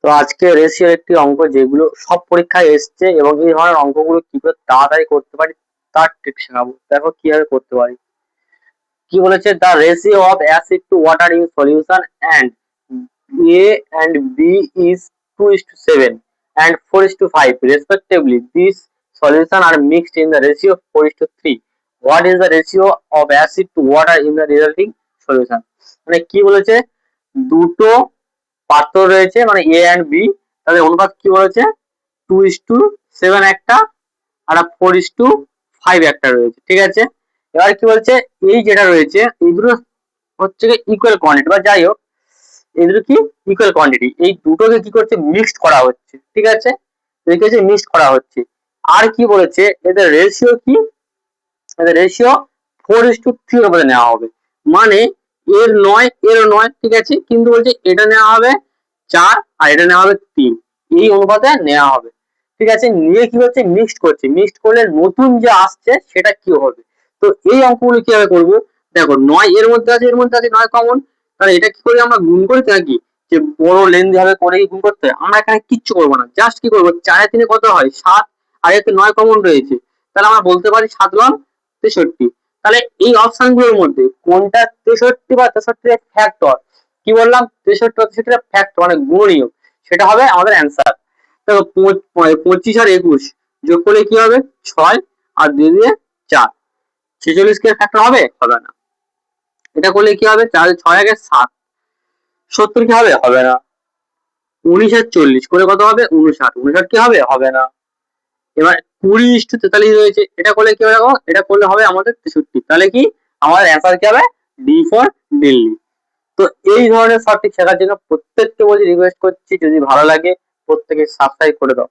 তো আজকে রেশিওর একটি অঙ্ক যেগুলো সব পরীক্ষায় এসছে এবং এই ধরনের অঙ্কগুলো কি করে তাড়াতাড়ি করতে পারি তার ট্রিক শেখাবো। দেখো কিভাবে করতে পারি। কি বলেছে, the ratio of acid to water in solution and A and B is 2:7 and 4:5 respectively. These solutions are mixed in the ratio 4:3. What is the ratio of acid to water in the resulting solution? মানে কি বলেছে, দুটো পাত্র রয়েছে মানে এ and B, তাদের অনুপাত কি বলেছে 2:7 একটা আর 4:5 একটা রয়েছে, ঠিক আছে। এবার কি বলছে, এই যেটা রয়েছে এই দুটো হচ্ছে ইকুয়াল কোয়ান্টিটি বা যাই হোক এই দুটো কি ইকুয়াল কোয়ান্টিটি, এই দুটোকে কি করছে মিক্সড করা হচ্ছে, ঠিক আছে। দেখেছে মিক্সড করা হচ্ছে। আর কি বলেছে এদের রেশিও কি, এদের রেশিও 4:3 এর উপরে নেওয়া হবে, মানে এর নয় এর নয়, ঠিক আছে, কিন্তু বলছে এটা নেওয়া হবে 4 আর এটা নেওয়া হবে 3, এই অনুপাতে নেওয়া হবে, ঠিক আছে। নিয়ে কি হচ্ছে মিক্সড করছে, মিক্সড করলে নতুন যে আসছে সেটা কি হবে। তো এই অঙ্কগুলো কিভাবে করবো, দেখো 9 এর মধ্যে আছে এর মধ্যে আছে 9 কমন, তাহলে এটা কি করে আমরা গুণ করি নাকি যে বড় লেন্দি ভাবে করে গুণ করতে হয়, আমরা এখানে কিচ্ছু করবো না, জাস্ট কি করবো 4 3 কত হয় 7 আর এতে 9 কমন রয়েছে, তাহলে আমরা বলতে পারি 7 9 63। তাহলে এই অপশন গুলোর মধ্যে কোনটা 63 বা 63 এর ফ্যাক্টর, কি বললাম 63 63 এর ফ্যাক্টর মানে গুণনীয়ক, সেটা হবে আমাদের অ্যান্সার। দেখো 25 আর 21 যোগ করলে কি হবে 6 আর 2 দিয়ে 4, 46 কে ফ্যাক্টর হবে হবে না। এটা করলে কি হবে 4 6 আগে 7, 70 কি হবে হবে না। 19 আর 40 করে কত হবে 59, 59 কি হবে হবে না। এবার 20:43 রয়েছে, এটা করলে কি হবে দেখো, এটা করলে হবে আমাদের 63, তাহলে কি আমাদের অ্যান্সার কি হবে ডি ফর দিল্লি। তো এই ধরনের সঠিক শেখার জন্য প্রত্যেককে বলছি রিকোয়েস্ট করছি, যদি ভালো লাগে প্রত্যেকে সাবস্ক্রাইব করে দাও।